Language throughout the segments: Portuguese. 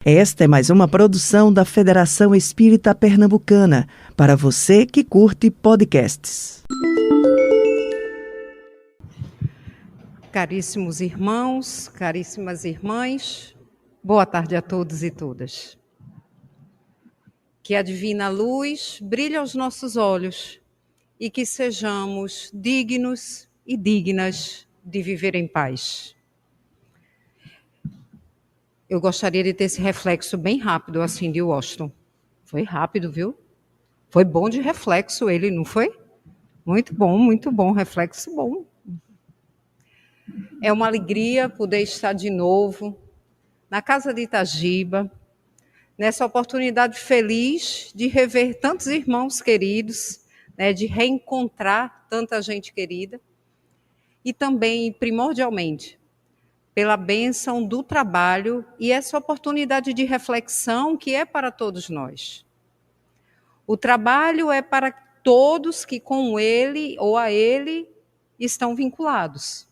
Esta é mais uma produção da Federação Espírita Pernambucana, para você que curte podcasts. Caríssimos irmãos, caríssimas irmãs, boa tarde a todos e todas. Que a divina luz brilhe aos nossos olhos e que sejamos dignos e dignas de viver em paz. Eu gostaria de ter esse reflexo bem rápido, assim, de Washington. Foi rápido, viu? Foi bom de reflexo ele, não foi? Muito bom, reflexo bom. É uma alegria poder estar de novo na Casa de Itagiba, nessa oportunidade feliz de rever tantos irmãos queridos, né, de reencontrar tanta gente querida, e também, primordialmente, pela bênção do trabalho e essa oportunidade de reflexão que é para todos nós. O trabalho é para todos que com ele ou a ele estão vinculados.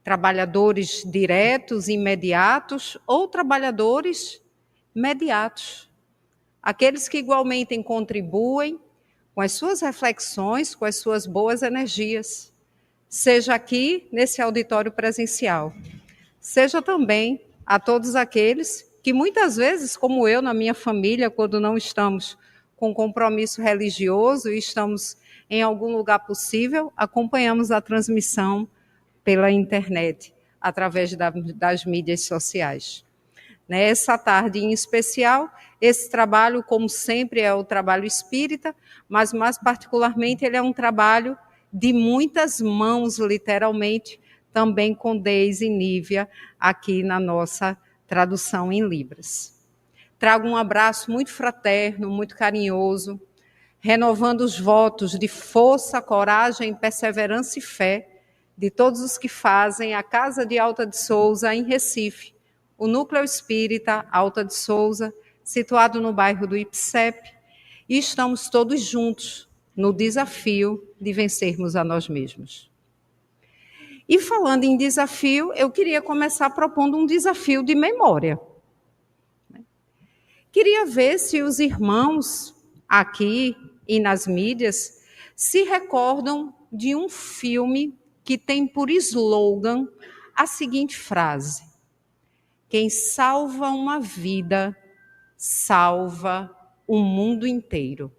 Trabalhadores diretos, imediatos ou trabalhadores mediatos. Aqueles que igualmente contribuem com as suas reflexões, com as suas boas energias, seja aqui nesse auditório presencial, seja também a todos aqueles que muitas vezes, como eu na minha família, quando não estamos com compromisso religioso e estamos em algum lugar possível, acompanhamos a transmissão pela internet, através das mídias sociais. Nessa tarde em especial, esse trabalho, como sempre, é o trabalho espírita, mas mais particularmente ele é um trabalho de muitas mãos, literalmente, também com Deise e Nívia, aqui na nossa tradução em Libras. Trago um abraço muito fraterno, muito carinhoso, renovando os votos de força, coragem, perseverança e fé de todos os que fazem a Casa de Alta de Souza, em Recife, o Núcleo Espírita Alta de Souza, situado no bairro do IPSEP, e estamos todos juntos no desafio de vencermos a nós mesmos. E falando em desafio, eu queria começar propondo um desafio de memória. Queria ver se os irmãos aqui e nas mídias se recordam de um filme que tem por slogan a seguinte frase: quem salva uma vida, salva o mundo inteiro.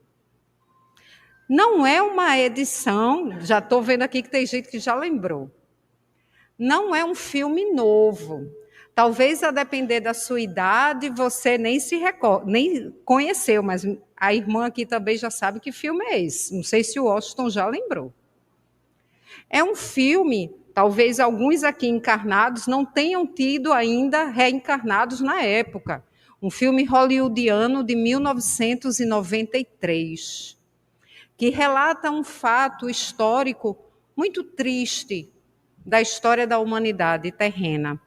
Não é uma edição, já estou vendo aqui que tem gente que já lembrou. Não é um filme novo. Talvez, a depender da sua idade, você nem se recorda, nem conheceu, mas a irmã aqui também já sabe que filme é esse. Não sei se o Washington já lembrou. É um filme, talvez alguns aqui encarnados não tenham tido ainda reencarnados na época. Um filme hollywoodiano de 1993, que relata um fato histórico muito triste da história da humanidade terrena,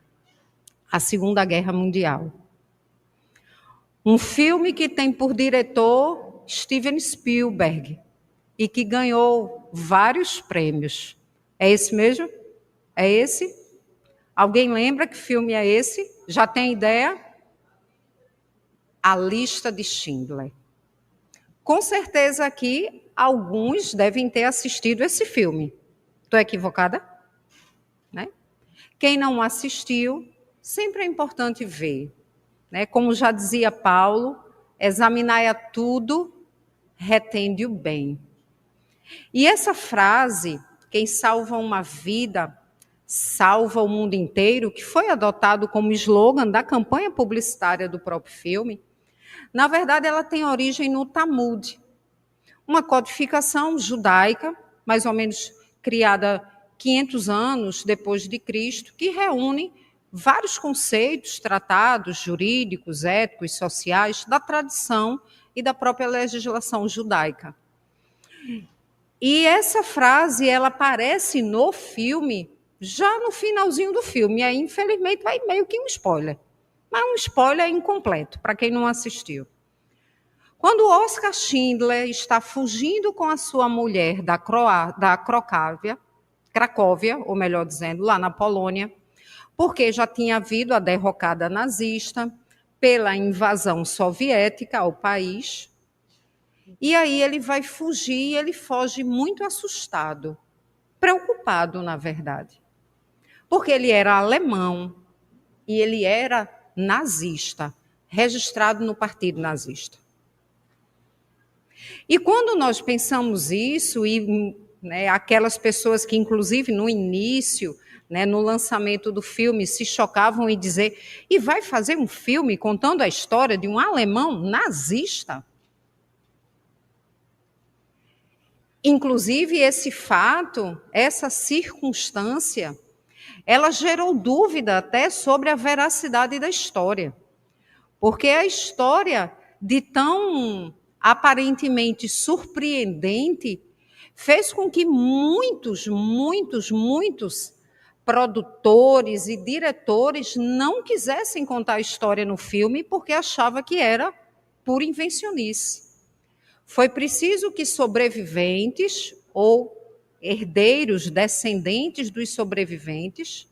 a Segunda Guerra Mundial. Um filme que tem por diretor Steven Spielberg e que ganhou vários prêmios. É esse mesmo? É esse? Alguém lembra que filme é esse? Já tem ideia? A Lista de Schindler. Com certeza aqui alguns devem ter assistido esse filme. Estou equivocada? Né? Quem não assistiu, sempre é importante ver. Né? Como já dizia Paulo, examinai a tudo, retende o bem. E essa frase, quem salva uma vida, salva o mundo inteiro, que foi adotado como slogan da campanha publicitária do próprio filme, na verdade ela tem origem no Talmud, uma codificação judaica, mais ou menos criada 500 anos depois de Cristo, que reúne vários conceitos, tratados jurídicos, éticos, sociais, da tradição e da própria legislação judaica. E essa frase, ela aparece no filme, já no finalzinho do filme, e aí, infelizmente, vai meio que um spoiler. Mas um spoiler incompleto, para quem não assistiu. Quando Oskar Schindler está fugindo com a sua mulher da Cracóvia, ou melhor dizendo, lá na Polônia, porque já tinha havido a derrocada nazista, pela invasão soviética ao país. E aí ele vai fugir, e ele foge muito assustado, preocupado, na verdade. Porque ele era alemão e ele era nazista, registrado no Partido Nazista. E quando nós pensamos isso, e aquelas pessoas que, inclusive, no início, no lançamento do filme, se chocavam em dizer, e vai fazer um filme contando a história de um alemão nazista? Inclusive, esse fato, essa circunstância, ela gerou dúvida até sobre a veracidade da história. Porque a história de tão aparentemente surpreendente fez com que muitos produtores e diretores não quisessem contar a história no filme porque achavam que era pura invencionice. Foi preciso que sobreviventes ou herdeiros, descendentes dos sobreviventes,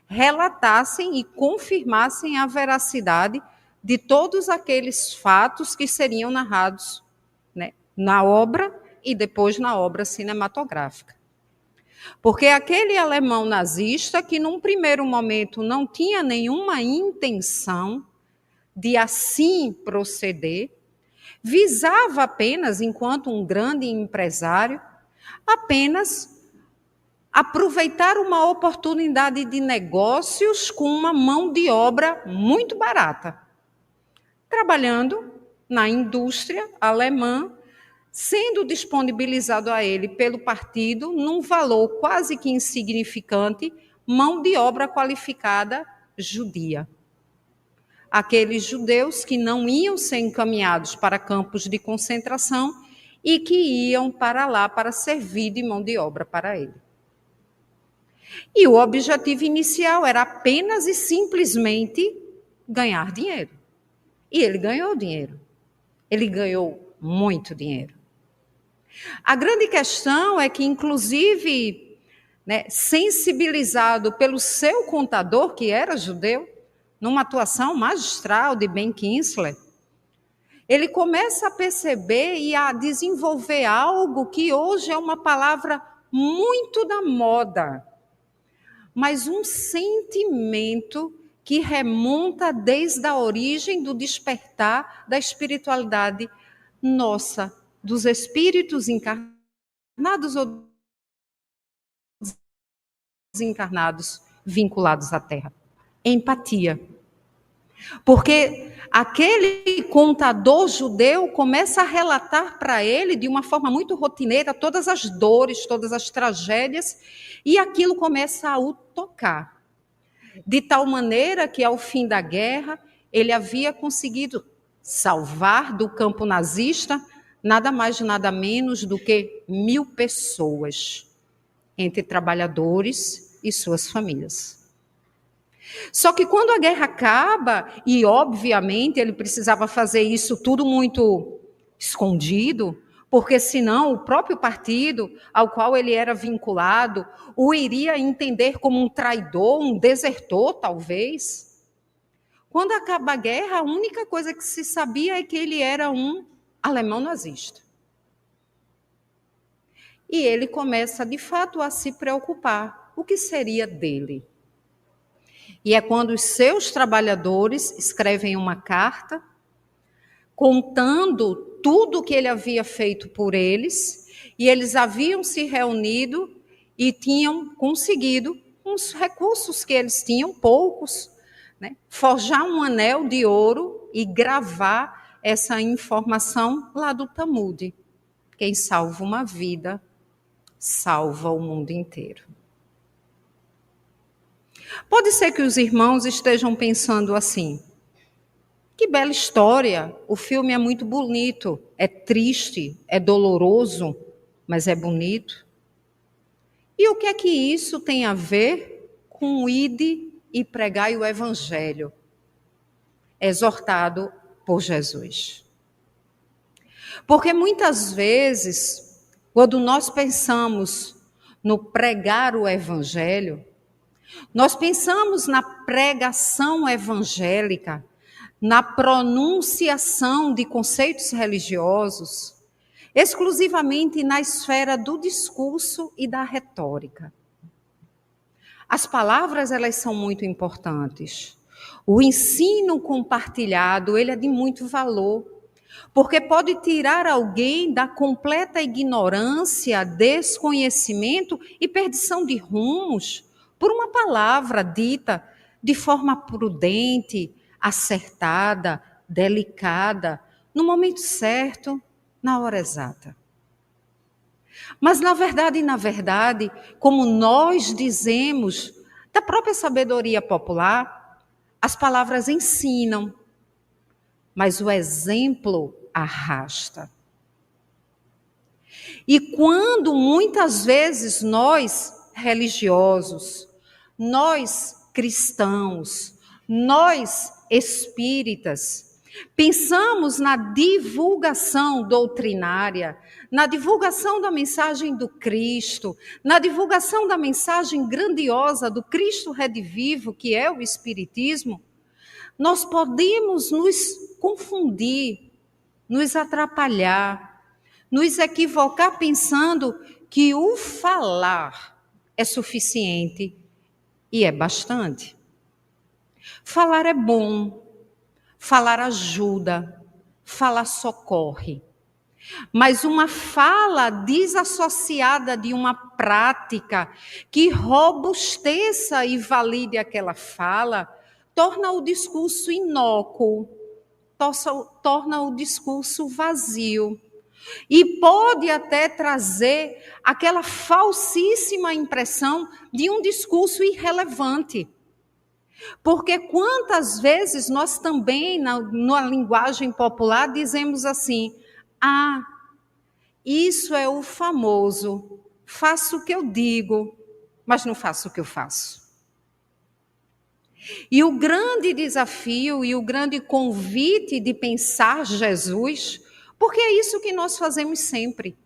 relatassem e confirmassem a veracidade de todos aqueles fatos que seriam narrados na obra e depois na obra cinematográfica. Porque aquele alemão nazista, que num primeiro momento não tinha nenhuma intenção de assim proceder, visava apenas, enquanto um grande empresário, apenas aproveitar uma oportunidade de negócios com uma mão de obra muito barata, trabalhando na indústria alemã, sendo disponibilizado a ele pelo partido, num valor quase que insignificante, mão de obra qualificada judia. Aqueles judeus que não iam ser encaminhados para campos de concentração e que iam para lá para servir de mão de obra para ele. E o objetivo inicial era apenas e simplesmente ganhar dinheiro. E ele ganhou dinheiro. Ele ganhou muito dinheiro. A grande questão é que, inclusive, sensibilizado pelo seu contador, que era judeu, numa atuação magistral de Ben Kingsley, ele começa a perceber e a desenvolver algo que hoje é uma palavra muito da moda, mas um sentimento que remonta desde a origem do despertar da espiritualidade nossa, dos espíritos encarnados ou desencarnados vinculados à Terra. Empatia. Porque aquele contador judeu começa a relatar para ele, de uma forma muito rotineira, todas as dores, todas as tragédias, e aquilo começa a o tocar. De tal maneira que, ao fim da guerra, ele havia conseguido salvar do campo nazista nada mais, nada menos do que 1.000 pessoas, entre trabalhadores e suas famílias. Só que quando a guerra acaba, e obviamente ele precisava fazer isso tudo muito escondido, porque senão o próprio partido ao qual ele era vinculado o iria entender como um traidor, um desertor, talvez. Quando acaba a guerra, a única coisa que se sabia é que ele era um alemão nazista. E ele começa, de fato, a se preocupar. O que seria dele? E é quando os seus trabalhadores escrevem uma carta contando tudo o que ele havia feito por eles, e eles haviam se reunido e tinham conseguido, com os recursos que eles tinham, poucos, forjar um anel de ouro e gravar essa informação lá do Talmud. Quem salva uma vida, salva o mundo inteiro. Pode ser que os irmãos estejam pensando assim: que bela história, o filme é muito bonito, é triste, é doloroso, mas é bonito. E o que é que isso tem a ver com o ide e pregai o evangelho, exortado por Jesus? Porque muitas vezes, quando nós pensamos no pregar o evangelho, nós pensamos na pregação evangélica, na pronunciação de conceitos religiosos, exclusivamente na esfera do discurso e da retórica. As palavras, elas são muito importantes. O ensino compartilhado, ele é de muito valor, porque pode tirar alguém da completa ignorância, desconhecimento e perdição de rumos por uma palavra dita de forma prudente, acertada, delicada, no momento certo, na hora exata. Mas, na verdade, como nós dizemos, da própria sabedoria popular, as palavras ensinam, mas o exemplo arrasta. E quando muitas vezes nós, religiosos, nós cristãos, nós espíritas, pensamos na divulgação doutrinária, na divulgação da mensagem do Cristo, na divulgação da mensagem grandiosa do Cristo redivivo, que é o Espiritismo, nós podemos nos confundir, nos atrapalhar, nos equivocar pensando que o falar é suficiente e é bastante. Falar é bom, falar ajuda, falar socorre. Mas uma fala desassociada de uma prática que robusteça e valide aquela fala, torna o discurso inócuo, torna o discurso vazio. E pode até trazer aquela falsíssima impressão de um discurso irrelevante. Porque quantas vezes nós também, na linguagem popular, dizemos assim: ah, isso é o famoso, faço o que eu digo, mas não faço o que eu faço. E o grande desafio e o grande convite de pensar Jesus, porque é isso que nós fazemos sempre.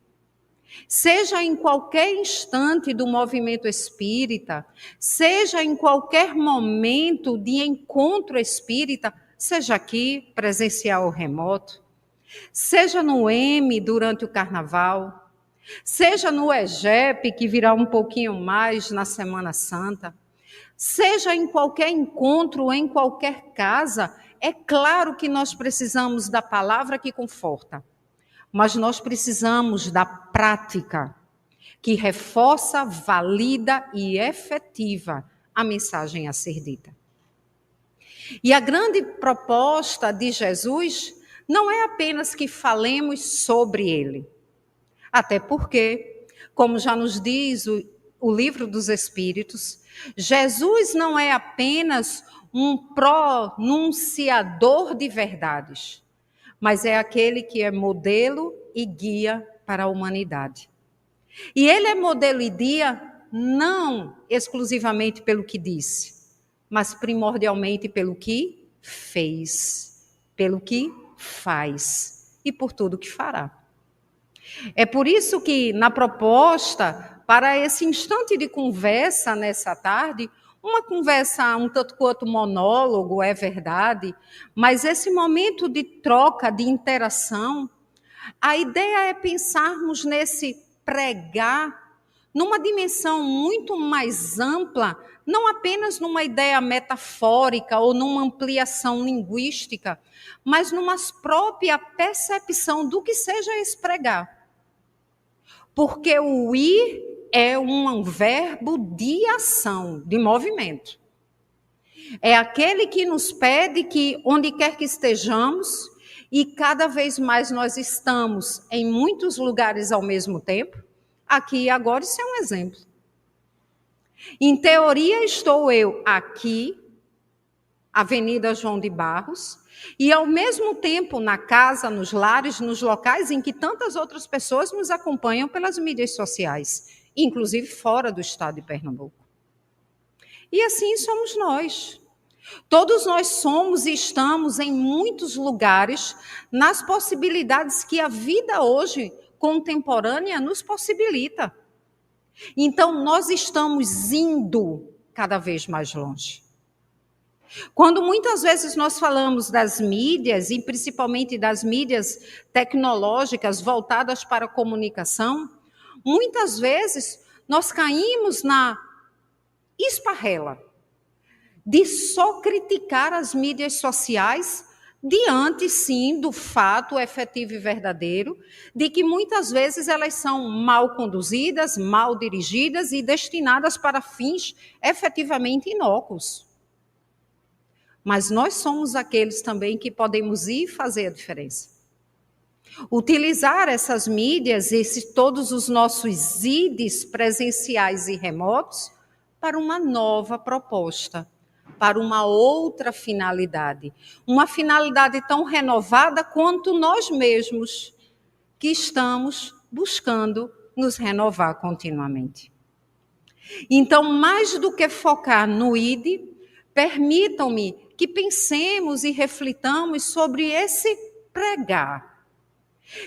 Seja em qualquer instante do movimento espírita, seja em qualquer momento de encontro espírita, seja aqui, presencial ou remoto, seja no M durante o carnaval, seja no EGEP, que virá um pouquinho mais na Semana Santa, seja em qualquer encontro ou em qualquer casa, é claro que nós precisamos da palavra que conforta, mas nós precisamos da prática que reforça, valida e efetiva a mensagem a ser dita. E a grande proposta de Jesus não é apenas que falemos sobre ele, até porque, como já nos diz o Livro dos Espíritos, Jesus não é apenas um pronunciador de verdades, mas é aquele que é modelo e guia para a humanidade. E ele é modelo e guia não exclusivamente pelo que disse, mas primordialmente pelo que fez, pelo que faz e por tudo que fará. É por isso que, na proposta, para esse instante de conversa nessa tarde, uma conversa um tanto quanto monólogo, é verdade, mas esse momento de troca, de interação, a ideia é pensarmos nesse pregar numa dimensão muito mais ampla, não apenas numa ideia metafórica ou numa ampliação linguística, mas numa própria percepção do que seja esse pregar. Porque o ir é um verbo de ação, de movimento. É aquele que nos pede que, onde quer que estejamos, e cada vez mais nós estamos em muitos lugares ao mesmo tempo, aqui e agora isso é um exemplo. Em teoria estou eu aqui, Avenida João de Barros, e ao mesmo tempo na casa, nos lares, nos locais em que tantas outras pessoas nos acompanham pelas mídias sociais, inclusive fora do estado de Pernambuco. E assim somos nós. Todos nós somos e estamos em muitos lugares nas possibilidades que a vida hoje contemporânea nos possibilita. Então, nós estamos indo cada vez mais longe. Quando muitas vezes nós falamos das mídias, e principalmente das mídias tecnológicas voltadas para a comunicação, muitas vezes nós caímos na esparrela de só criticar as mídias sociais diante, sim, do fato efetivo e verdadeiro de que muitas vezes elas são mal conduzidas, mal dirigidas e destinadas para fins efetivamente inócuos. Mas nós somos aqueles também que podemos ir fazer a diferença. Utilizar essas mídias, todos os nossos IDs presenciais e remotos, para uma nova proposta, para uma outra finalidade. Uma finalidade tão renovada quanto nós mesmos, que estamos buscando nos renovar continuamente. Então, mais do que focar no ID, permitam-me que pensemos e reflitamos sobre esse pregar,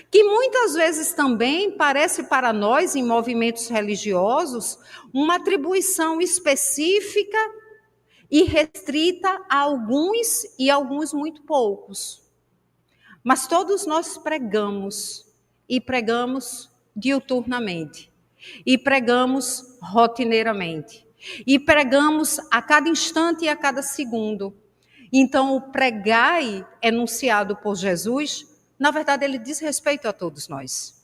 que muitas vezes também parece para nós, em movimentos religiosos, uma atribuição específica e restrita a alguns e alguns muito poucos. Mas todos nós pregamos, e pregamos diuturnamente, e pregamos rotineiramente, e pregamos a cada instante e a cada segundo. Então, o pregai enunciado por Jesus, na verdade, ele diz respeito a todos nós.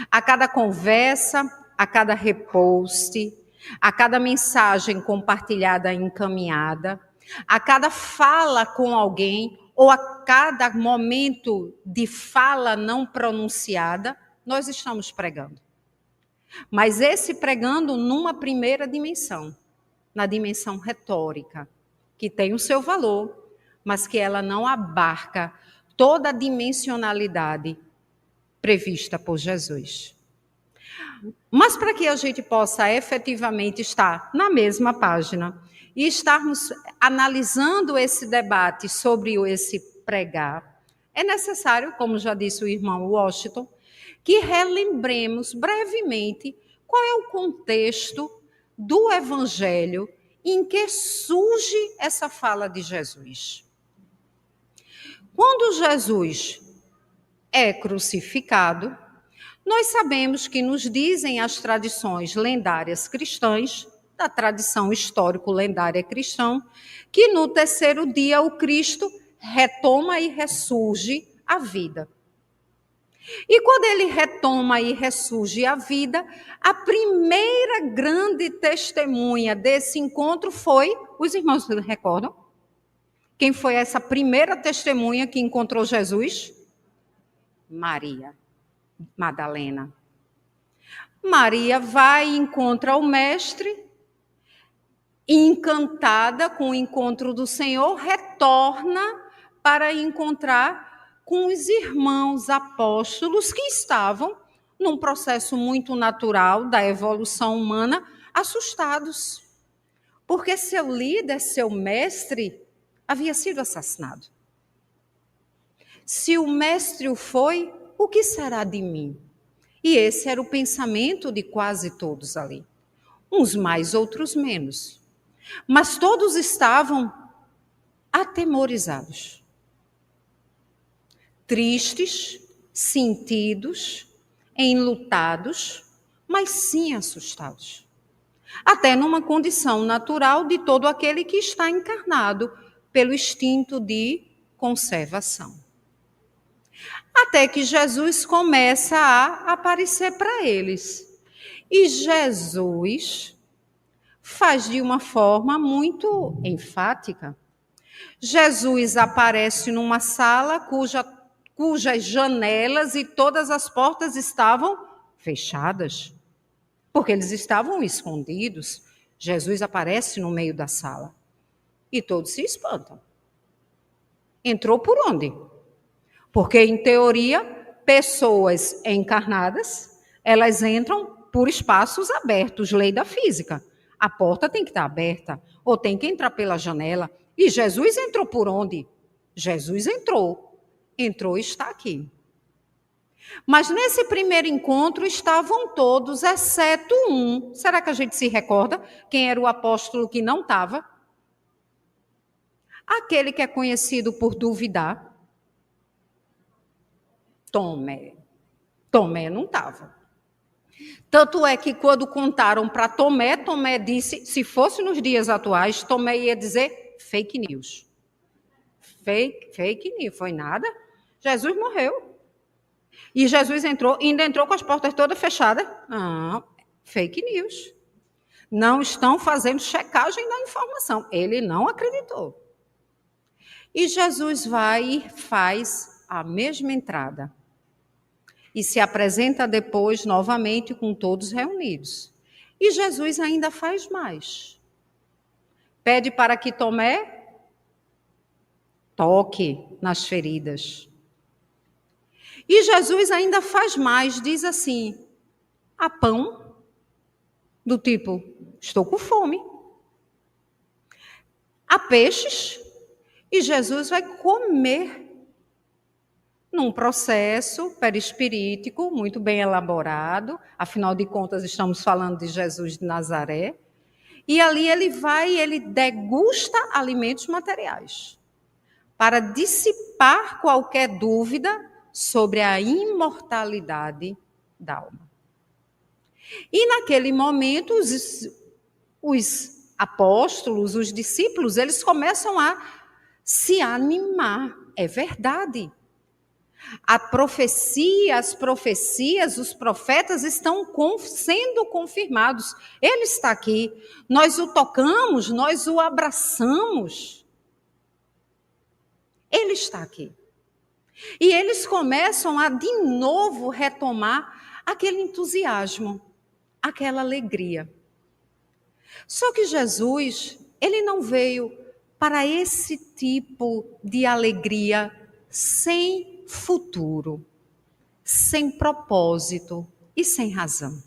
A cada conversa, a cada repost, a cada mensagem compartilhada e encaminhada, a cada fala com alguém, ou a cada momento de fala não pronunciada, nós estamos pregando. Mas esse pregando numa primeira dimensão, na dimensão retórica, que tem o seu valor, mas que ela não abarca toda a dimensionalidade prevista por Jesus. Mas para que a gente possa efetivamente estar na mesma página e estarmos analisando esse debate sobre esse pregar, é necessário, como já disse o irmão Washington, que relembremos brevemente qual é o contexto do Evangelho em que surge essa fala de Jesus. Quando Jesus é crucificado, nós sabemos que nos dizem as tradições lendárias cristãs, da tradição histórico-lendária cristã, que no terceiro dia o Cristo retoma e ressurge à vida. E quando ele retoma e ressurge à vida, a primeira grande testemunha desse encontro foi, os irmãos recordam? Quem foi essa primeira testemunha que encontrou Jesus? Maria Madalena. Maria vai e encontra o mestre, e encantada com o encontro do Senhor, retorna para encontrar com os irmãos apóstolos que estavam num processo muito natural da evolução humana, assustados. Porque seu líder, seu mestre, havia sido assassinado. Se o mestre o foi, o que será de mim? E esse era o pensamento de quase todos ali. Uns mais, outros menos. Mas todos estavam atemorizados. Tristes, sentidos, enlutados, mas sim assustados. Até numa condição natural de todo aquele que está encarnado pelo instinto de conservação. Até que Jesus começa a aparecer para eles. E Jesus faz de uma forma muito enfática. Jesus aparece numa sala cujas janelas e todas as portas estavam fechadas, porque eles estavam escondidos. Jesus aparece no meio da sala e todos se espantam. Entrou por onde? Porque, em teoria, pessoas encarnadas, elas entram por espaços abertos, lei da física. A porta tem que estar aberta, ou tem que entrar pela janela. E Jesus entrou por onde? Jesus entrou e está aqui. Mas nesse primeiro encontro estavam todos, exceto um. Será que a gente se recorda quem era o apóstolo que não estava? Aquele que é conhecido por duvidar? Tomé. Tomé não estava. Tanto é que quando contaram para Tomé, Tomé disse, se fosse nos dias atuais, Tomé ia dizer fake news. Fake news, foi nada. Jesus morreu. E Jesus ainda entrou com as portas todas fechadas. Não, fake news. Não estão fazendo checagem da informação. Ele não acreditou. E Jesus vai e faz a mesma entrada. E se apresenta depois novamente com todos reunidos. E Jesus ainda faz mais. Pede para que Tomé toque nas feridas. E Jesus ainda faz mais, diz assim, há pão, do tipo, estou com fome. Há peixes, e Jesus vai comer num processo perispirítico muito bem elaborado, afinal de contas estamos falando de Jesus de Nazaré, e ali ele degusta alimentos materiais, para dissipar qualquer dúvida sobre a imortalidade da alma. E naquele momento, os apóstolos, os discípulos, eles começam a se animar. É verdade. As profecias, os profetas estão sendo confirmados. Ele está aqui. Nós o tocamos, nós o abraçamos. Ele está aqui. E eles começam a, de novo, retomar aquele entusiasmo, aquela alegria. Só que Jesus, ele não veio para esse tipo de alegria sem futuro, sem propósito e sem razão.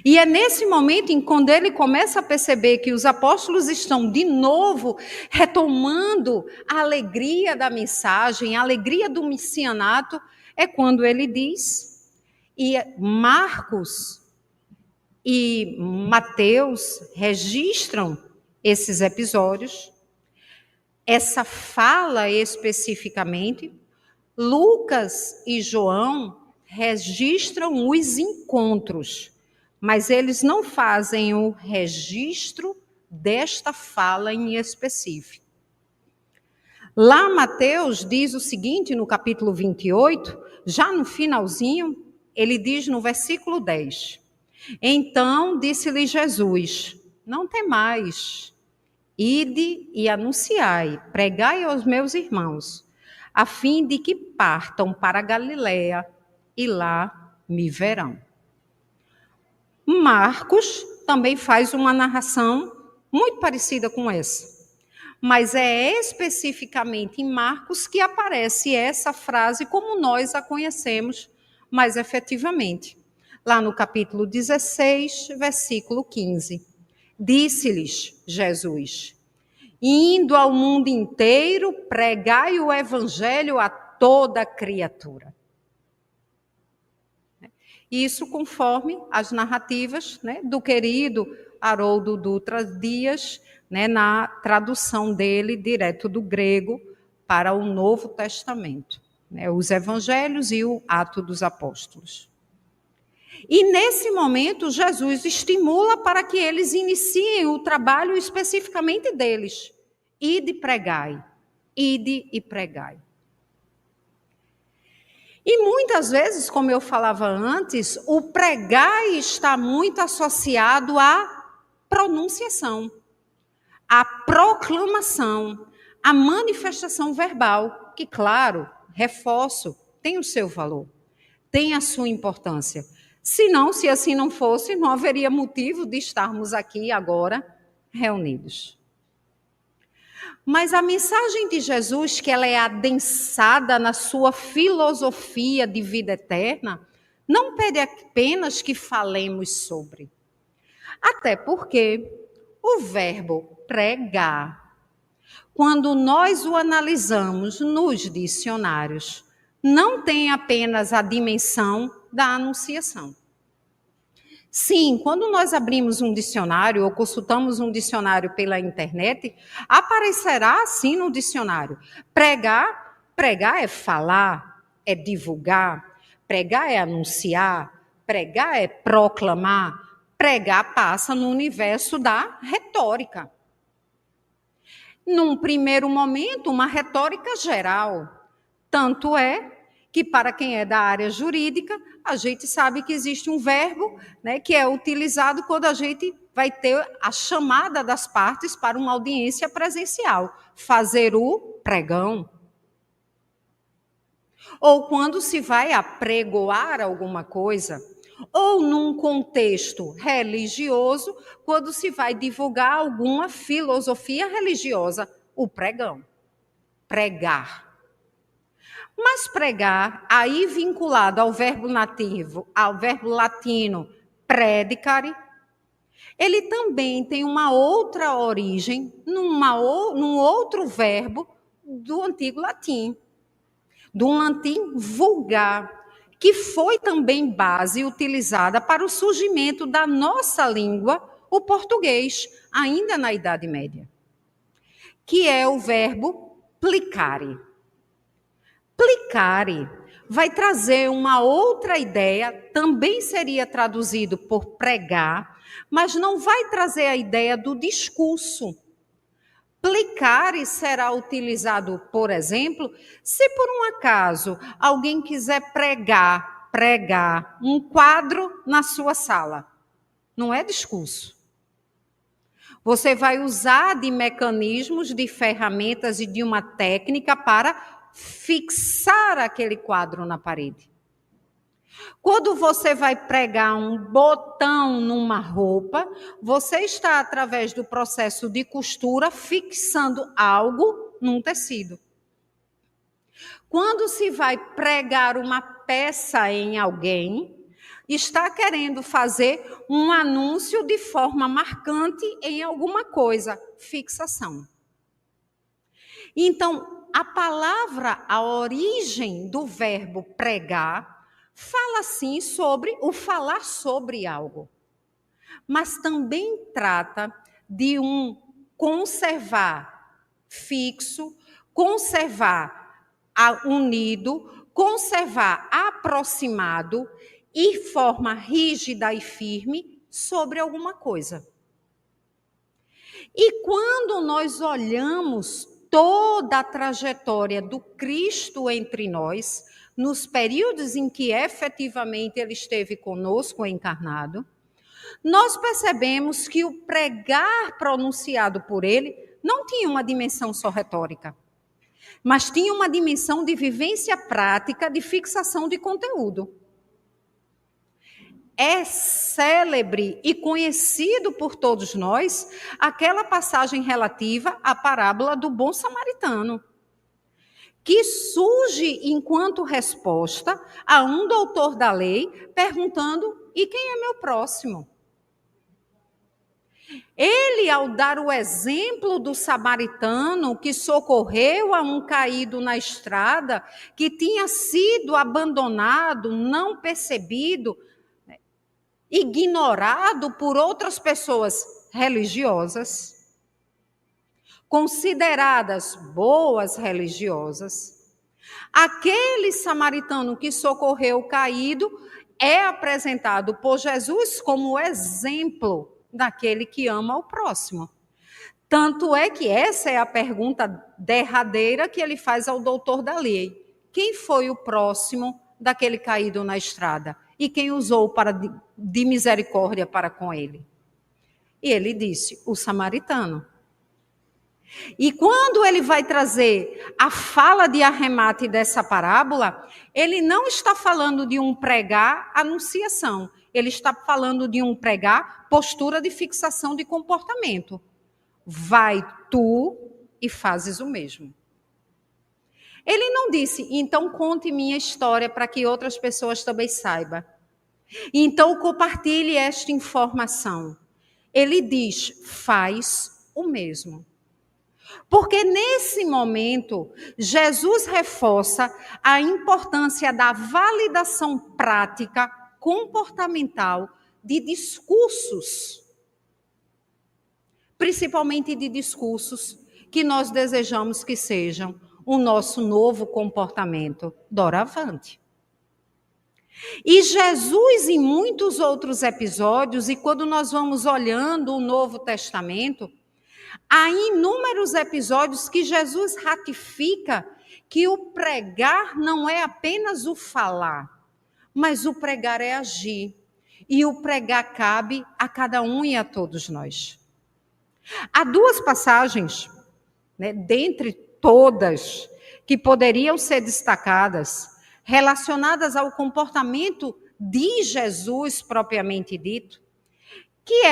E é nesse momento em quando ele começa a perceber que os apóstolos estão de novo retomando a alegria da mensagem, a alegria do messianato, é quando ele diz, e Marcos e Mateus registram esses episódios, essa fala especificamente, Lucas e João registram os encontros, mas eles não fazem o registro desta fala em específico. Lá Mateus diz o seguinte, no capítulo 28, já no finalzinho, ele diz no versículo 10, então disse-lhe Jesus, não temais, ide e anunciai, pregai aos meus irmãos, a fim de que partam para Galiléia e lá me verão. Marcos também faz uma narração muito parecida com essa, mas é especificamente em Marcos que aparece essa frase como nós a conhecemos mais efetivamente. Lá no capítulo 16, versículo 15. Disse-lhes Jesus, indo ao mundo inteiro, pregai o evangelho a toda criatura. Isso conforme as narrativas, né, do querido Haroldo Dutra Dias, né, na tradução dele direto do grego para o Novo Testamento, né, os evangelhos e o Ato dos Apóstolos. E nesse momento, Jesus estimula para que eles iniciem o trabalho especificamente deles. Ide pregai, ide e pregai. E muitas vezes, como eu falava antes, o pregai está muito associado à pronunciação, à proclamação, à manifestação verbal, que, claro, reforço, tem o seu valor, tem a sua importância. Senão, se assim não fosse, não haveria motivo de estarmos aqui agora reunidos. Mas a mensagem de Jesus, que ela é adensada na sua filosofia de vida eterna, não pede apenas que falemos sobre. Até porque o verbo pregar, quando nós o analisamos nos dicionários, não tem apenas a dimensão da anunciação. Sim, quando nós abrimos um dicionário ou consultamos um dicionário pela internet, aparecerá assim no dicionário. Pregar, pregar é falar, é divulgar, pregar é anunciar, pregar é proclamar, pregar passa no universo da retórica. Num primeiro momento, uma retórica geral. Tanto é que, para quem é da área jurídica, a gente sabe que existe um verbo, né, que é utilizado quando a gente vai ter a chamada das partes para uma audiência presencial, fazer o pregão. Ou quando se vai apregoar alguma coisa, ou num contexto religioso, quando se vai divulgar alguma filosofia religiosa, o pregão. Pregar. Mas pregar, aí vinculado ao verbo nativo, ao verbo latino predicare, ele também tem uma outra origem, num outro verbo do antigo latim, do latim vulgar, que foi também base utilizada para o surgimento da nossa língua, o português, ainda na Idade Média, que é o verbo plicare. Plicare vai trazer uma outra ideia, também seria traduzido por pregar, mas não vai trazer a ideia do discurso. Plicare será utilizado, por exemplo, se por um acaso alguém quiser pregar um quadro na sua sala. Não é discurso. Você vai usar de mecanismos, de ferramentas e de uma técnica para fixar aquele quadro na parede. Quando você vai pregar um botão numa roupa, você está, através do processo de costura, fixando algo num tecido. Quando se vai pregar uma peça em alguém, está querendo fazer um anúncio de forma marcante em alguma coisa, fixação. Então, a palavra, a origem do verbo pregar, fala sim sobre o falar sobre algo. Mas também trata de um conservar fixo, conservar unido, conservar aproximado e forma rígida e firme sobre alguma coisa. E quando nós olhamos toda a trajetória do Cristo entre nós, nos períodos em que efetivamente ele esteve conosco encarnado, nós percebemos que o pregar pronunciado por ele não tinha uma dimensão só retórica, mas tinha uma dimensão de vivência prática, de fixação de conteúdo. É célebre e conhecido por todos nós aquela passagem relativa à parábola do bom samaritano, que surge enquanto resposta a um doutor da lei perguntando: e quem é meu próximo? Ele, ao dar o exemplo do samaritano que socorreu a um caído na estrada, que tinha sido abandonado, não percebido, ignorado por outras pessoas religiosas, consideradas boas religiosas, aquele samaritano que socorreu o caído é apresentado por Jesus como exemplo daquele que ama o próximo. Tanto é que essa é a pergunta derradeira que ele faz ao doutor da lei. Quem foi o próximo daquele caído na estrada? E quem usou de misericórdia para com ele? E ele disse: o samaritano. E quando ele vai trazer a fala de arremate dessa parábola, ele não está falando de um pregar anunciação, ele está falando de um pregar postura de fixação de comportamento. Vai tu e fazes o mesmo. Ele não disse: então conte minha história para que outras pessoas também saibam. Então compartilhe esta informação. Ele diz: faz o mesmo. Porque nesse momento, Jesus reforça a importância da validação prática, comportamental, de discursos, principalmente de discursos que nós desejamos que sejam o nosso novo comportamento doravante. E Jesus, em muitos outros episódios, e quando nós vamos olhando o Novo Testamento, há inúmeros episódios que Jesus ratifica que o pregar não é apenas o falar, mas o pregar é agir. E o pregar cabe a cada um e a todos nós. Há duas passagens, dentre todas, que poderiam ser destacadas, relacionadas ao comportamento de Jesus propriamente dito, que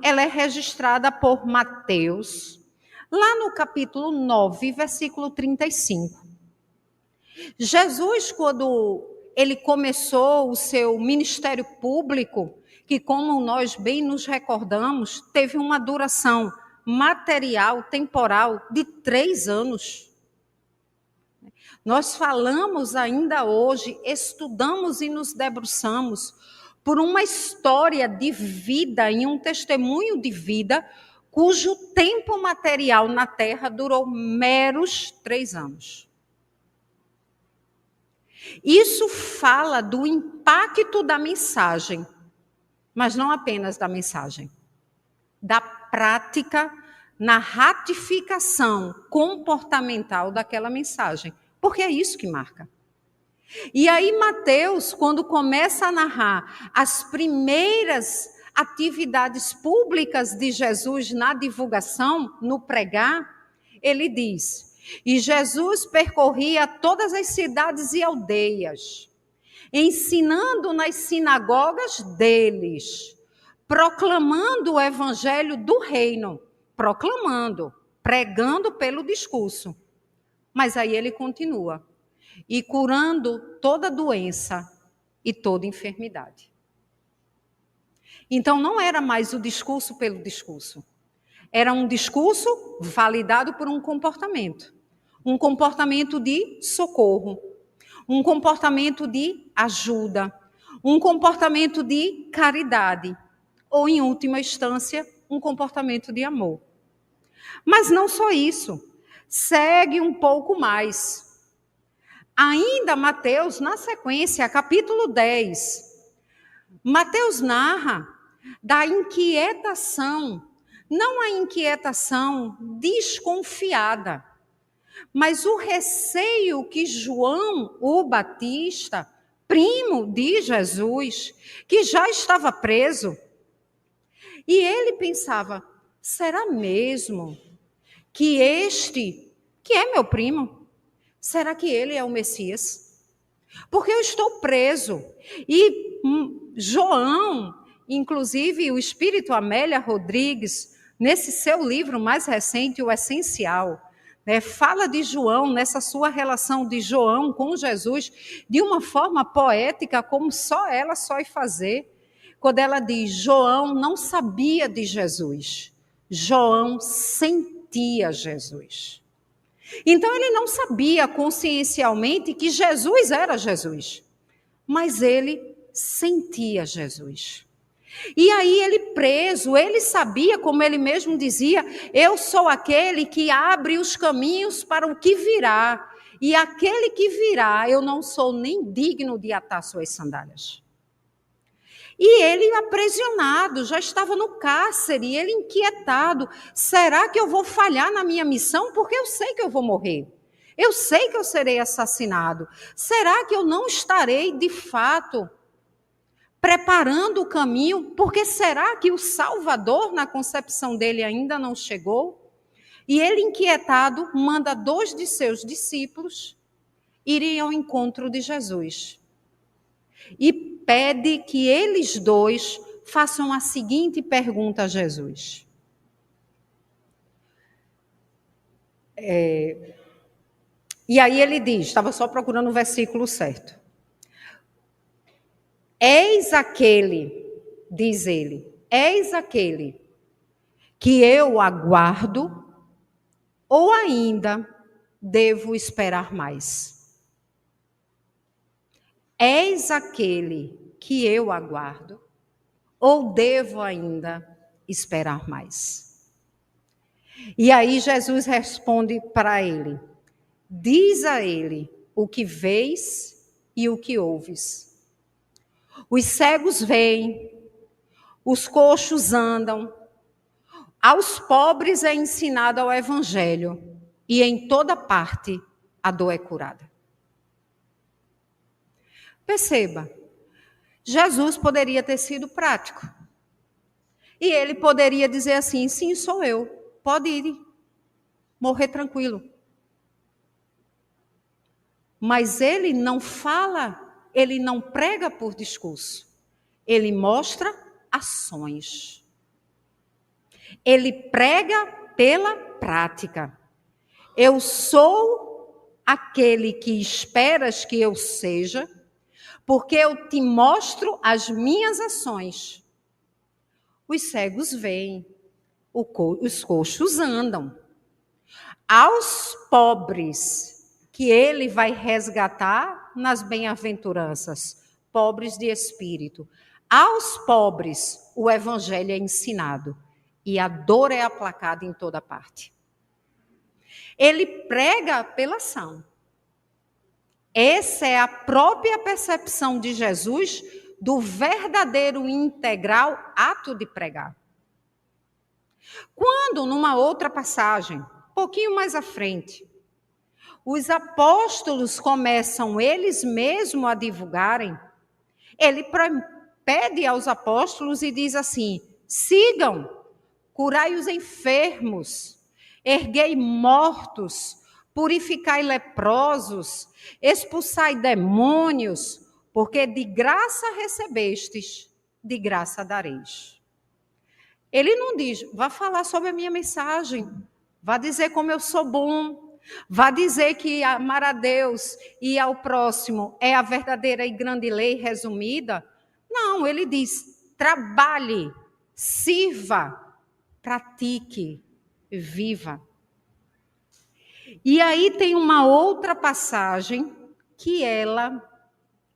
ela é registrada por Mateus, lá no capítulo 9, versículo 35. Jesus, quando ele começou o seu ministério público, que como nós bem nos recordamos, teve uma duração material, temporal, de 3 anos. Nós falamos ainda hoje, estudamos e nos debruçamos por uma história de vida e um testemunho de vida cujo tempo material na Terra durou meros 3 anos. Isso fala do impacto da mensagem, mas não apenas da mensagem, da prática na ratificação comportamental daquela mensagem, porque é isso que marca. E aí Mateus, quando começa a narrar as primeiras atividades públicas de Jesus na divulgação, no pregar, ele diz: e Jesus percorria todas as cidades e aldeias, ensinando nas sinagogas deles, proclamando o evangelho do reino, pregando pelo discurso. Mas aí ele continua, e curando toda doença e toda enfermidade. Então não era mais o discurso pelo discurso. Era um discurso validado por um comportamento de socorro, um comportamento de ajuda, um comportamento de caridade, ou, em última instância, um comportamento de amor. Mas não só isso, segue um pouco mais. Ainda Mateus, na sequência, capítulo 10, Mateus narra da inquietação, não a inquietação desconfiada, mas o receio que João, o Batista, primo de Jesus, que já estava preso, e ele pensava: será mesmo que este, que é meu primo, será que ele é o Messias? Porque eu estou preso. E João, inclusive o Espírito Amélia Rodrigues, nesse seu livro mais recente, O Essencial, fala de João, nessa sua relação de João com Jesus, de uma forma poética, como só ela sabe fazer, quando ela diz: João não sabia de Jesus, João sentia Jesus. Então ele não sabia consciencialmente que Jesus era Jesus, mas ele sentia Jesus. E aí ele preso, ele sabia, como ele mesmo dizia: eu sou aquele que abre os caminhos para o que virá, e aquele que virá eu não sou nem digno de atar suas sandálias. E ele aprisionado, já estava no cárcere, ele inquietado: será que eu vou falhar na minha missão? Porque eu sei que eu vou morrer, eu sei que eu serei assassinado. Será que eu não estarei de fato preparando o caminho? Porque será que o Salvador, na concepção dele, ainda não chegou? E ele, inquietado, manda 2 de seus discípulos irem ao encontro de Jesus. E pede que eles 2 façam a seguinte pergunta a Jesus. E aí ele diz, estava só procurando o versículo certo. Eis aquele, diz ele, eis aquele que eu aguardo, ou ainda devo esperar mais? Eis aquele que eu aguardo, Ou devo ainda esperar mais? E aí Jesus responde para ele: diz a ele o que vês e o que ouves. Os cegos veem, os coxos andam, aos pobres é ensinado o evangelho, e em toda parte a dor é curada. Perceba, Jesus poderia ter sido prático. E ele poderia dizer assim: sim, sou eu, pode ir, morrer tranquilo. Mas ele não fala, ele não prega por discurso. Ele mostra ações. Ele prega pela prática. Eu sou aquele que esperas que eu seja, porque eu te mostro as minhas ações. Os cegos veem, os coxos andam. Aos pobres que ele vai resgatar nas bem-aventuranças, pobres de espírito. Aos pobres o evangelho é ensinado e a dor é aplacada em toda parte. Ele prega pela ação. Essa é a própria percepção de Jesus do verdadeiro e integral ato de pregar. Quando, numa outra passagem, um pouquinho mais à frente, os apóstolos começam eles mesmos a divulgarem, ele pede aos apóstolos e diz assim: sigam, curai os enfermos, erguei mortos, purificai leprosos, expulsai demônios, porque de graça recebestes, de graça dareis. Ele não diz: vá falar sobre a minha mensagem, vá dizer como eu sou bom, vá dizer que amar a Deus e ao próximo é a verdadeira e grande lei resumida. Não, ele diz: trabalhe, sirva, pratique, viva. E aí tem uma outra passagem que ela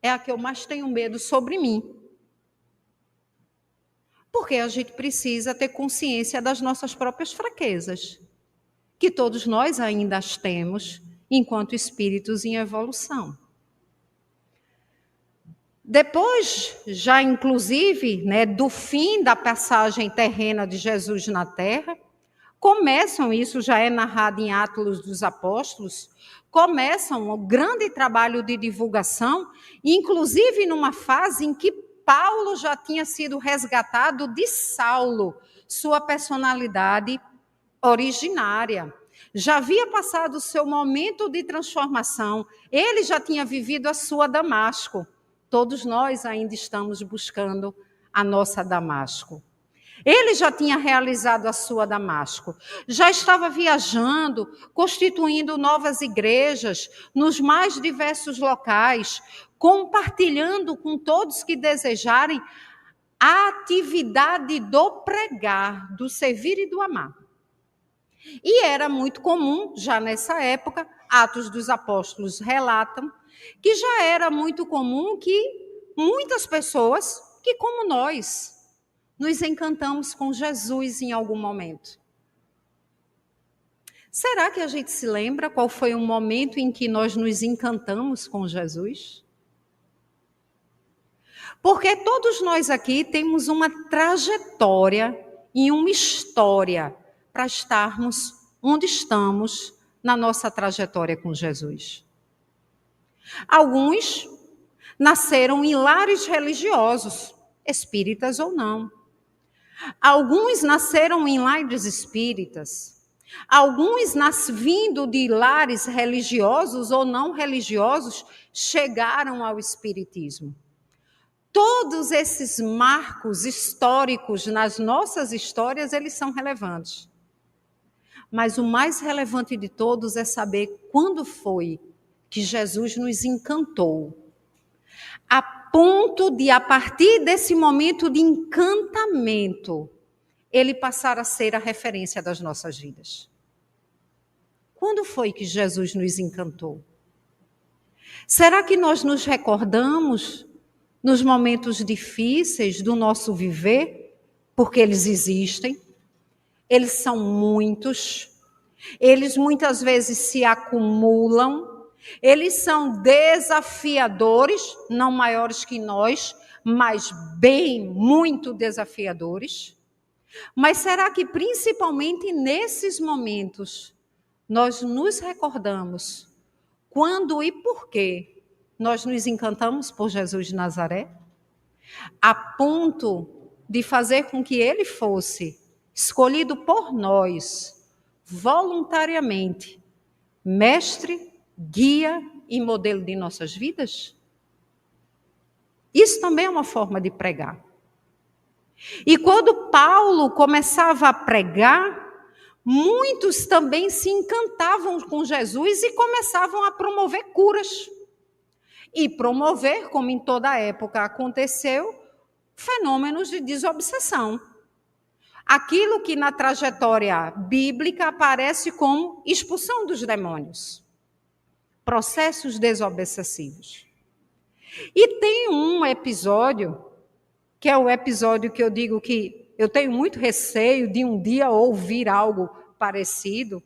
é a que eu mais tenho medo sobre mim. Porque a gente precisa ter consciência das nossas próprias fraquezas, que todos nós ainda as temos enquanto espíritos em evolução. Depois, já inclusive, do fim da passagem terrena de Jesus na Terra, isso já é narrado em Atos dos Apóstolos, começam o grande trabalho de divulgação, inclusive numa fase em que Paulo já tinha sido resgatado de Saulo, sua personalidade originária. Já havia passado o seu momento de transformação, ele já tinha vivido a sua Damasco. Todos nós ainda estamos buscando a nossa Damasco. Ele já tinha realizado a sua Damasco, já estava viajando, constituindo novas igrejas nos mais diversos locais, compartilhando com todos que desejarem a atividade do pregar, do servir e do amar. E era muito comum, já nessa época, Atos dos Apóstolos relatam, que já era muito comum que muitas pessoas, que como nós, nos encantamos com Jesus em algum momento. Será que a gente se lembra qual foi o momento em que nós nos encantamos com Jesus? Porque todos nós aqui temos uma trajetória e uma história para estarmos onde estamos na nossa trajetória com Jesus. Alguns nasceram em lares religiosos, espíritas ou não. Alguns nasceram em lares espíritas. Alguns, vindo de lares religiosos ou não religiosos, chegaram ao espiritismo. Todos esses marcos históricos nas nossas histórias, eles são relevantes. Mas o mais relevante de todos é saber quando foi que Jesus nos encantou. A ponto de, a partir desse momento de encantamento, ele passar a ser a referência das nossas vidas. Quando foi que Jesus nos encantou? Será que nós nos recordamos nos momentos difíceis do nosso viver, porque eles existem, eles são muitos, eles muitas vezes se acumulam, eles são desafiadores, não maiores que nós, mas bem, muito desafiadores. Mas será que principalmente nesses momentos nós nos recordamos quando e por que nós nos encantamos por Jesus de Nazaré? A ponto de fazer com que ele fosse escolhido por nós, voluntariamente, mestre, guia e modelo de nossas vidas? Isso também é uma forma de pregar. E quando Paulo começava a pregar, muitos também se encantavam com Jesus e começavam a promover curas. E promover, como em toda época aconteceu, fenômenos de desobsessão. Aquilo que na trajetória bíblica aparece como expulsão dos demônios. Processos desobsessivos. E tem um episódio, que é o episódio que eu digo que eu tenho muito receio de um dia ouvir algo parecido,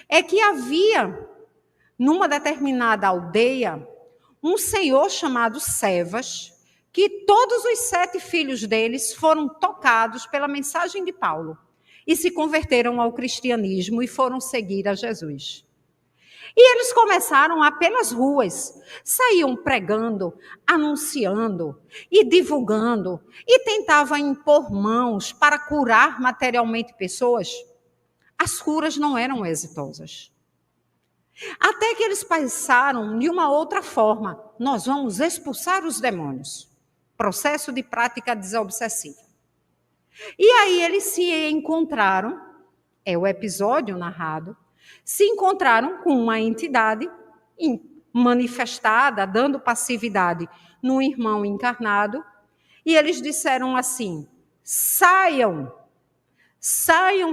é que havia, numa determinada aldeia, um senhor chamado Cefas, que todos os 7 filhos deles foram tocados pela mensagem de Paulo e se converteram ao cristianismo e foram seguir a Jesus. E eles começaram a, pelas ruas, saíam pregando, anunciando e divulgando, e tentavam impor mãos para curar materialmente pessoas. As curas não eram exitosas. Até que eles pensaram de uma outra forma: nós vamos expulsar os demônios. Processo de prática desobsessiva. E aí eles se encontraram, é o episódio narrado, se encontraram com uma entidade manifestada, dando passividade no irmão encarnado, e eles disseram assim: saiam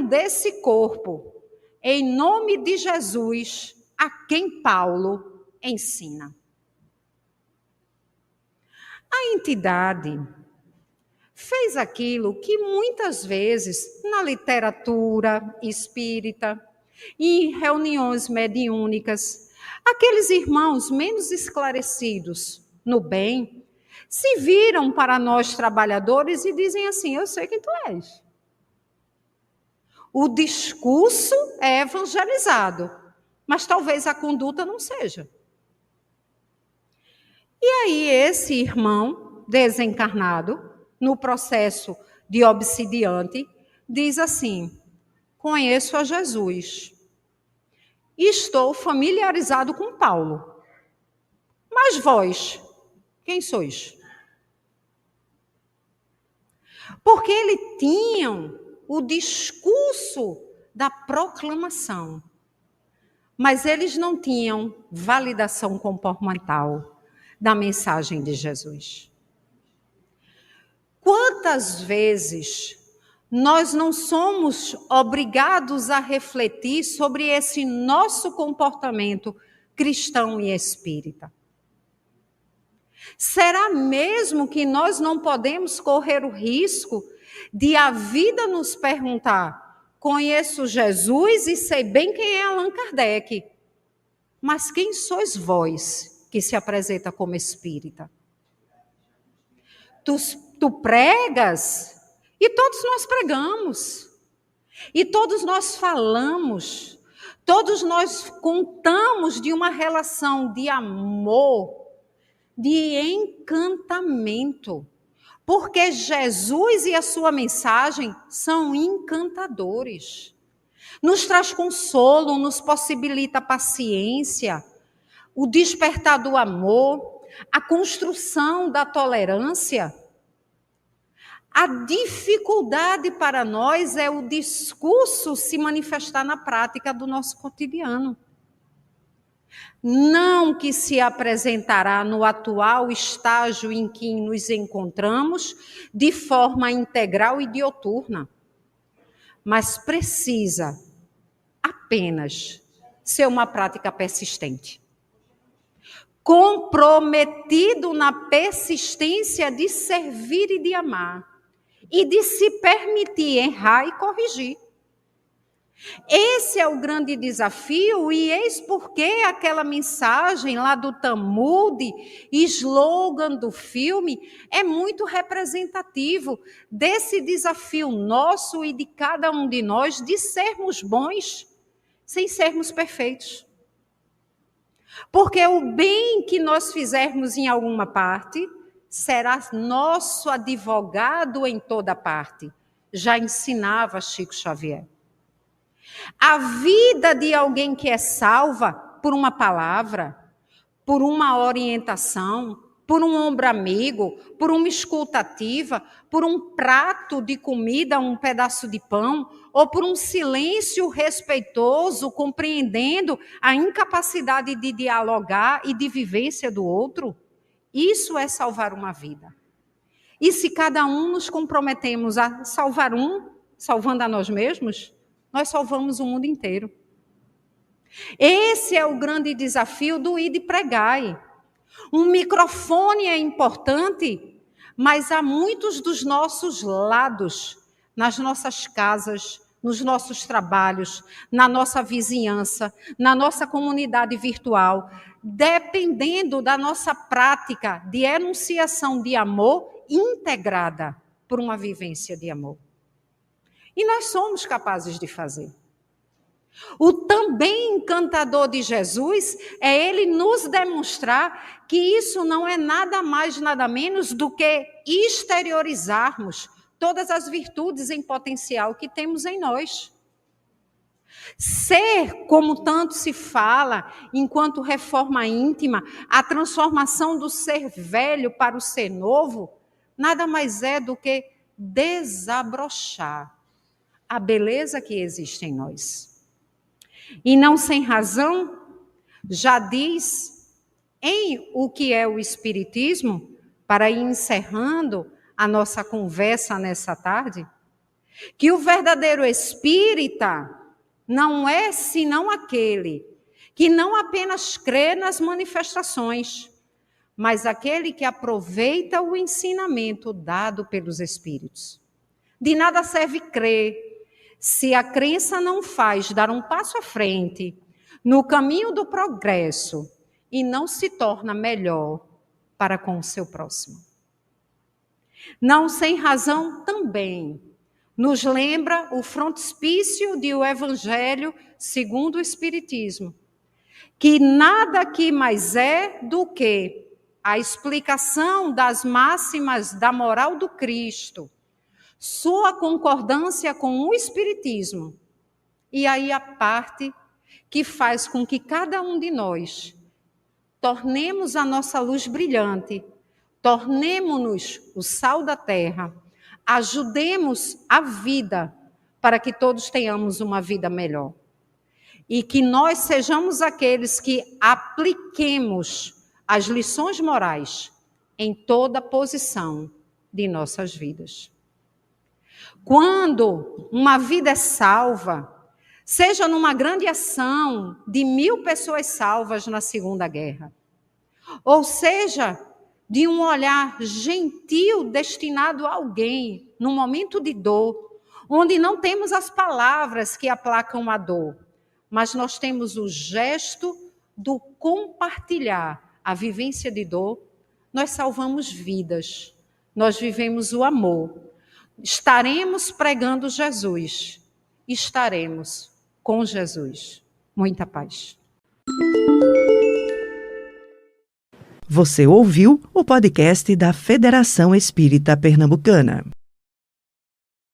desse corpo, em nome de Jesus, a quem Paulo ensina. A entidade fez aquilo que muitas vezes na literatura espírita, em reuniões mediúnicas, aqueles irmãos menos esclarecidos no bem se viram para nós trabalhadores e dizem assim: eu sei quem tu és. O discurso é evangelizado, mas talvez a conduta não seja. E aí esse irmão desencarnado, no processo de obsidiante, diz assim: conheço a Jesus, estou familiarizado com Paulo, mas vós, quem sois? Porque eles tinham o discurso da proclamação, mas eles não tinham validação comportamental da mensagem de Jesus. Quantas vezes nós não somos obrigados a refletir sobre esse nosso comportamento cristão e espírita? Será mesmo que nós não podemos correr o risco de a vida nos perguntar: conheço Jesus e sei bem quem é Allan Kardec, mas quem sois vós que se apresenta como espírita? Tu pregas, e todos nós pregamos, e todos nós falamos, todos nós contamos de uma relação de amor, de encantamento, porque Jesus e a sua mensagem são encantadores. Nos traz consolo, nos possibilita paciência, o despertar do amor, a construção da tolerância. A dificuldade para nós é o discurso se manifestar na prática do nosso cotidiano. Não que se apresentará no atual estágio em que nos encontramos de forma integral e dioturna, mas precisa apenas ser uma prática persistente. comprometido na persistência de servir e de amar, e de se permitir errar e corrigir. Esse é o grande desafio, e eis porque aquela mensagem lá do Talmud, slogan do filme, é muito representativo desse desafio nosso e de cada um de nós de sermos bons, sem sermos perfeitos. Porque o bem que nós fizermos em alguma parte será nosso advogado em toda parte. Já ensinava Chico Xavier. A vida de alguém que é salva por uma palavra, por uma orientação, por um ombro amigo, por uma escutativa, por um prato de comida, um pedaço de pão, ou por um silêncio respeitoso, compreendendo a incapacidade de dialogar e de vivência do outro, isso é salvar uma vida. E se cada um nos comprometemos a salvar um, salvando a nós mesmos, nós salvamos o mundo inteiro. Esse é o grande desafio do Ide Pregai. Um microfone é importante, mas há muitos dos nossos lados, nas nossas casas, nos nossos trabalhos, na nossa vizinhança, na nossa comunidade virtual, dependendo da nossa prática de enunciação de amor integrada por uma vivência de amor. E nós somos capazes de fazer. O também encantador de Jesus é ele nos demonstrar que isso não é nada mais, nada menos do que exteriorizarmos todas as virtudes em potencial que temos em nós. Ser, como tanto se fala, enquanto reforma íntima, a transformação do ser velho para o ser novo, nada mais é do que desabrochar a beleza que existe em nós. E não sem razão, já diz em o que é o Espiritismo, para ir encerrando a nossa conversa nessa tarde, que o verdadeiro espírita não é senão aquele que não apenas crê nas manifestações, mas aquele que aproveita o ensinamento dado pelos Espíritos. De nada serve crer, se a crença não faz dar um passo à frente no caminho do progresso e não se torna melhor para com o seu próximo. Não sem razão também nos lembra o frontispício do Evangelho segundo o Espiritismo, que nada aqui mais é do que a explicação das máximas da moral do Cristo, sua concordância com o Espiritismo, e aí a parte que faz com que cada um de nós tornemos a nossa luz brilhante, tornemo-nos o sal da terra, ajudemos a vida para que todos tenhamos uma vida melhor. E que nós sejamos aqueles que apliquemos as lições morais em toda posição de nossas vidas. Quando uma vida é salva, seja numa grande ação de 1000 pessoas salvas na Segunda Guerra, ou seja, de um olhar gentil destinado a alguém num momento de dor, onde não temos as palavras que aplacam a dor, mas nós temos o gesto do compartilhar a vivência de dor, nós salvamos vidas, nós vivemos o amor, estaremos pregando Jesus, estaremos com Jesus. Muita paz. Você ouviu o podcast da Federação Espírita Pernambucana.